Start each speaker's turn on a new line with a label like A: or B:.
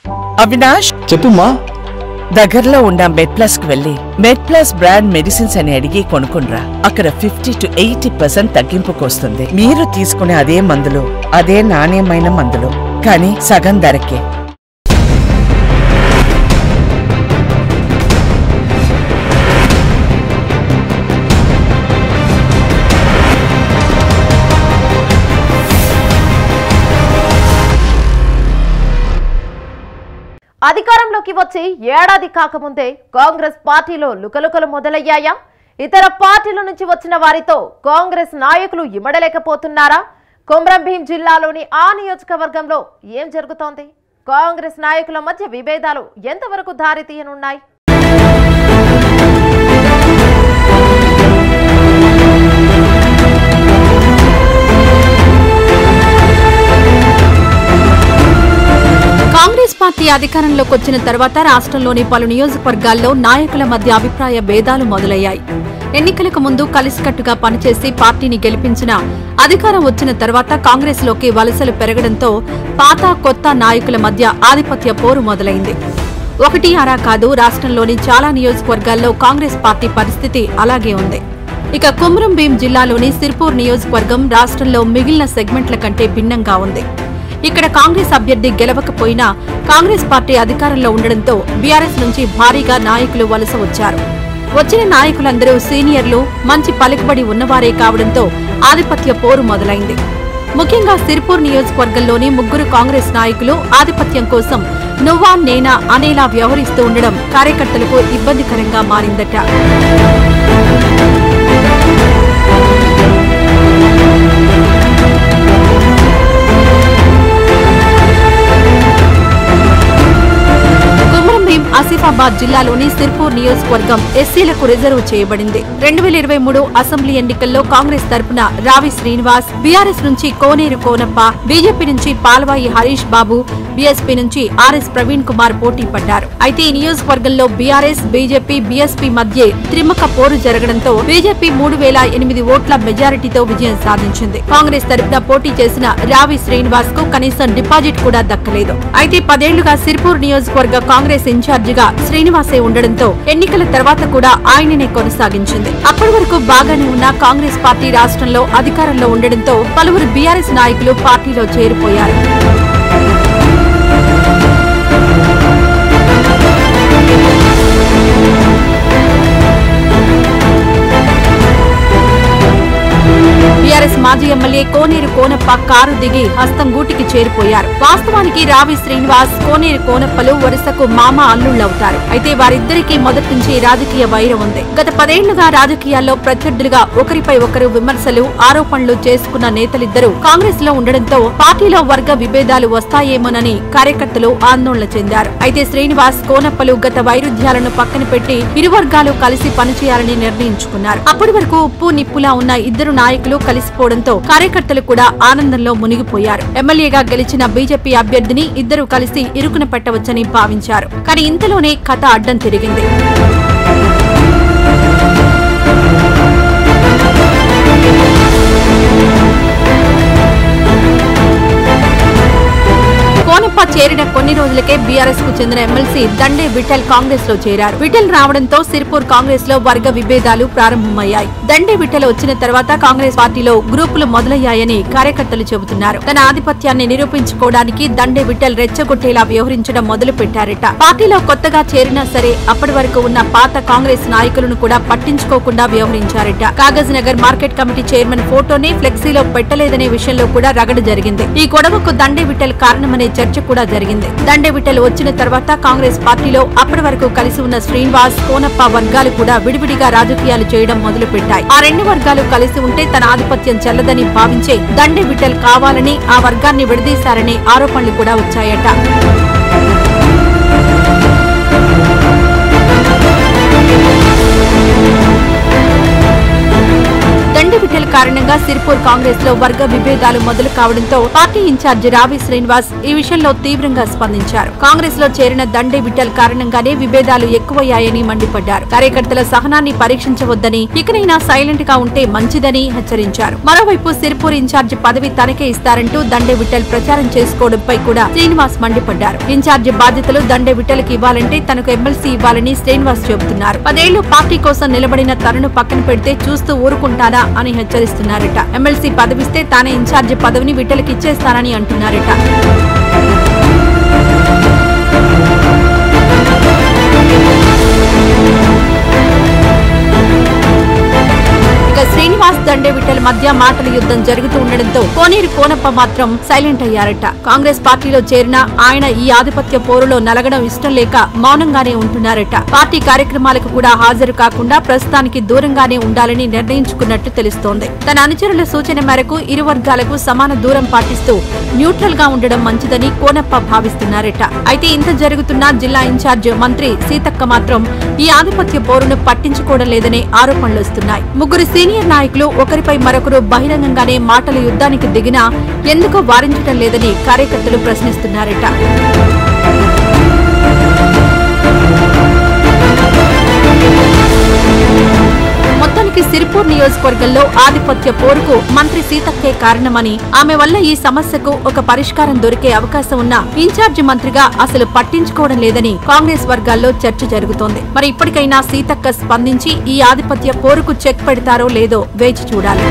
A: అవినాష్
B: చెప్పుమా.
A: దగ్గరలో ఉన్న మెడ్ప్లస్ కు వెళ్లి మెడ్ప్లస్ బ్రాండ్ మెడిసిన్స్ అని అడిగి కొనుక్కునరా. అక్కడ 50 to 80% తగ్గింపుకు వస్తుంది. మీరు తీసుకునే అదే మందులు, అదే నాణ్యమైన మందులు, కానీ సగం ధరకే.
C: అధికారంలోకి వచ్చి ఏడాది కాకముందే కాంగ్రెస్ పార్టీలో లుకలుకలు మొదలయ్యాయా? ఇతర పార్టీల నుంచి వచ్చిన వారితో కాంగ్రెస్ నాయకులు ఇమడలేకపోతున్నారా? కొమ్రంభీం జిల్లాలోని ఆ నియోజకవర్గంలో ఏం జరుగుతోంది? కాంగ్రెస్ నాయకుల మధ్య విభేదాలు ఎంతవరకు దారితీయనున్నాయి?
D: కాంగ్రెస్ పార్టీ అధికారంలోకి వచ్చిన తర్వాత రాష్ట్రంలోని పలు నియోజకవర్గాల్లో నాయకుల మధ్య అభిప్రాయ భేదాలు మొదలయ్యాయి. ఎన్నికలకు ముందు కలిసికట్టుగా పనిచేసి పార్టీని గెలిపించిన అధికారం వచ్చిన తర్వాత కాంగ్రెస్ లోకి వలసలు పెరగడంతో పాత కొత్త నాయకుల మధ్య ఆధిపత్య పోరు మొదలైంది. ఒకటి అరా కాదు, రాష్ట్రంలోని చాలా నియోజకవర్గాల్లో కాంగ్రెస్ పార్టీ పరిస్థితి అలాగే ఉంది. ఇక కొమ్రంభీం జిల్లాలోని సిర్పూర్ నియోజకవర్గం రాష్ట్రంలో మిగిలిన సెగ్మెంట్ల కంటే భిన్నంగా ఉంది. ఇక్కడ కాంగ్రెస్ అభ్యర్థి గెలవకపోయినా కాంగ్రెస్ పార్టీ అధికారంలో ఉండడంతో బీఆర్ఎస్ నుంచి భారీగా నాయకులు వలస వచ్చారు. వచ్చిన నాయకులందరూ సీనియర్లు, మంచి పలుకుబడి ఉన్నవారే కావడంతో ఆధిపత్య పోరు మొదలైంది. ముఖ్యంగా సిర్పూర్ నియోజకవర్గంలోని 3 కాంగ్రెస్ నాయకులు ఆధిపత్యం కోసం నువ్వా నేనా అనేలా వ్యవహరిస్తూ ఉండడం కార్యకర్తలకు ఇబ్బందికరంగా మారిందట. ఆసిఫాబాద్ జిల్లాలోని సిర్పూర్ నియోజకవర్గం ఎస్సీలకు రిజర్వ్ చేయబడింది. 2023 అసెంబ్లీ ఎన్నికల్లో కాంగ్రెస్ తరపున రావి శ్రీనివాస్, బీఆర్ఎస్ నుంచి కోనేరు కోనప్ప, బీజేపీ నుంచి పాల్వాయి హరీష్ బాబు, బీఎస్పీ నుంచి ఆర్ఎస్ ప్రవీణ్ కుమార్ పోటీ పడ్డారు. అయితే ఈ నియోజకవర్గంలో బీఆర్ఎస్, బీజేపీ, బీఎస్పీ మధ్య త్రిముఖ పోరు జరగడంతో బీజేపీ 3008 ఓట్ల మెజారిటీతో విజయం సాధించింది. కాంగ్రెస్ తరపున పోటీ చేసిన రావి శ్రీనివాస్ కు కనీసం డిపాజిట్ కూడా దక్కలేదు. అయితే 10 ఏళ్లుగా సిర్పూర్ నియోజకవర్గ కాంగ్రెస్ ఇన్ఛార్జిగా శ్రీనివాసే ఉండడంతో ఎన్నికల తర్వాత కూడా ఆయననే కొనసాగించింది. అప్పటి వరకు బాగానే ఉన్న కాంగ్రెస్ పార్టీ రాష్ట్రంలో అధికారంలో ఉండడంతో పలువురు బీఆర్ఎస్ నాయకులు పార్టీలో చేరిపోయారు. బీఆర్ఎస్ మాజీ ఎమ్మెల్యే కోనేరు కోనప్ప కారు దిగి హస్తం గూటికి చేరిపోయారు. వాస్తవానికి రావి శ్రీనివాస్, కోనేరు కోనప్పలు వరుసకు మామ అల్లుళ్లవుతారు. అయితే వారిద్దరికీ మొదటి నుంచి రాజకీయ వైరం ఉంది. గత 10 ఏళ్లుగా రాజకీయాల్లో ప్రత్యర్థులుగా ఒకరిపై ఒకరు విమర్శలు, ఆరోపణలు చేసుకున్న నేతలిద్దరూ కాంగ్రెస్ లో ఉండడంతో పార్టీలో వర్గ విభేదాలు వస్తాయేమోనని కార్యకర్తలు ఆందోళన చెందారు. అయితే శ్రీనివాస్, కోనప్పలు గత వైరుధ్యాలను పక్కన పెట్టి ఇరు వర్గాలు కలిసి పనిచేయాలని నిర్ణయించుకున్నారు. అప్పటి వరకు ఉప్పు నిప్పులా ఉన్న ఇద్దరు నాయకులు కలిసిపోవడంతో కార్యకర్తలు కూడా ఆనందంలో మునిగిపోయారు. ఎమ్మెల్యేగా గెలిచిన బీజేపీ అభ్యర్థిని ఇద్దరు కలిసి ఇరుకున పెట్టవచ్చని భావించారు. కానీ ఇంతలోనే కథ అడ్డం తిరిగింది. కోనప్ప చేరిన కొన్ని రోజులకే బీఆర్ఎస్ కు చెందిన ఎమ్మెల్సీ దండే విఠల్ కాంగ్రెస్ లో చేరారు. విఠల్ రావడంతో సిర్పూర్ కాంగ్రెస్ లో వర్గ విభేదాలు ప్రారంభమయ్యాయి. దండే విఠల్ వచ్చిన తర్వాత కాంగ్రెస్ పార్టీలో గ్రూపులు మొదలయ్యాయని కార్యకర్తలు చెబుతున్నారు. తన ఆధిపత్యాన్ని నిరూపించుకోవడానికి దండే విఠల్ రెచ్చగొట్టేలా వ్యవహరించడం మొదలు పెట్టారట. పార్టీలో కొత్తగా చేరినా సరే అప్పటి వరకు ఉన్న పాత కాంగ్రెస్ నాయకులను కూడా పట్టించుకోకుండా వ్యవహరించారట. Kagaz Nagar market committee chairman ఫోటోని ఫ్లెక్సీలో పెట్టలేదనే విషయంలో కూడా రగడ జరిగింది. ఈ గొడవకు దండే విఠల్ కారణమనే చర్చ కూడా జరిగింది. దండే విఠల్ వచ్చిన తర్వాత కాంగ్రెస్ పార్టీలో అప్పటి వరకు కలిసి ఉన్న శ్రీనివాస్, కోనప్ప వర్గాలు కూడా విడివిడిగా రాజకీయాలు చేయడం మొదలు పెట్టాయి. ఆ 2 వర్గాలు కలిసి ఉంటే తన ఆధిపత్యం చెల్లదని భావించే దండే విఠల్ కావాలని ఆ వర్గాన్ని విడదీశారనే ఆరోపణలు కూడా వచ్చాయట. దండే విఠల్ కారణంగా సిర్పూర్ కాంగ్రెస్ లో వర్గ విభేదాలు మొదలు కావడంతో పార్టీ ఇన్ఛార్జి రావి శ్రీనివాస్ ఈ విషయంలో తీవ్రంగా స్పందించారు. కాంగ్రెస్ లో చేరిన దండే విఠల్ కారణంగానే విభేదాలు ఎక్కువయ్యాయని మండిపడ్డారు. కార్యకర్తల సహనాన్ని పరీక్షించవద్దని, ఇకనైనా సైలెంట్ గా ఉంటే మంచిదని హెచ్చరించారు. మరోవైపు సిర్పూర్ ఇన్ఛార్జి పదవి తనకే ఇస్తారంటూ దండే విఠల్ ప్రచారం చేసుకోవడంపై కూడా శ్రీనివాస్ మండిపడ్డారు. ఇన్ఛార్జి బాధ్యతలు దండే విఠల్ కి ఇవ్వాలంటే తనకు ఎమ్మెల్సీ ఇవ్వాలని శ్రీనివాస్ చెబుతున్నారు. 10 ఏళ్లు పార్టీ కోసం నిలబడిన తనను పక్కన పెడితే చూస్తూ ఊరుకుంటారా అని హెచ్చరిస్తున్నారట. ఎమ్మెల్సీ పదవిస్తే తానే ఇన్ఛార్జి పదవిని విఠల్కి ఇచ్చేస్తానని అంటున్నారట. శ్రీనివాస్ దండే విఠల్ మధ్య మాటల యుద్ధం జరుగుతూ ఉండడంతో కోనేరు కోనప్ప మాత్రం సైలెంట్ అయ్యారట. కాంగ్రెస్ పార్టీలో చేరిన ఆయన ఈ ఆధిపత్య పోరులో నలగడం ఇష్టం లేక మౌనంగానే ఉంటున్నారట. పార్టీ కార్యక్రమాలకు కూడా హాజరు కాకుండా ప్రస్తుతానికి దూరంగానే ఉండాలని నిర్ణయించుకున్నట్టు తెలుస్తోంది. తన అనుచరుల సూచన మేరకు ఇరు వర్గాలకు సమాన దూరం పాటిస్తూ న్యూట్రల్ గా ఉండడం మంచిదని కోనప్ప భావిస్తున్నారట. అయితే ఇంత జరుగుతున్నా జిల్లా ఇన్ఛార్జ్ మంత్రి సీతక్క మాత్రం ఈ ఆధిపత్య పోరును పట్టించుకోవడం లేదనే ఆరోపణలు వస్తున్నాయి. ముగ్గురు సీనియర్ నాయకులు ఒకరిపై మరొకరు బహిరంగంగానే మాటల యుద్ధానికి దిగినా ఎందుకు వారించడం లేదని కార్యకర్తలు ప్రశ్నిస్తున్నారట. మొత్తానికి సిర్పూర్ నియోజకవర్గంలో ఆధిపత్య పోరుకు మంత్రి సీతక్కే కారణమని, ఆమె వల్ల ఈ సమస్యకు ఒక పరిష్కారం దొరికే అవకాశం ఉన్న ఇన్ఛార్జి మంత్రిగా అసలు పట్టించుకోవడం లేదని కాంగ్రెస్ వర్గాల్లో చర్చ జరుగుతోంది. మరి ఇప్పటికైనా సీతక్క స్పందించి ఈ ఆధిపత్య పోరుకు చెక్ పెడతారో లేదో వేచి చూడాలి.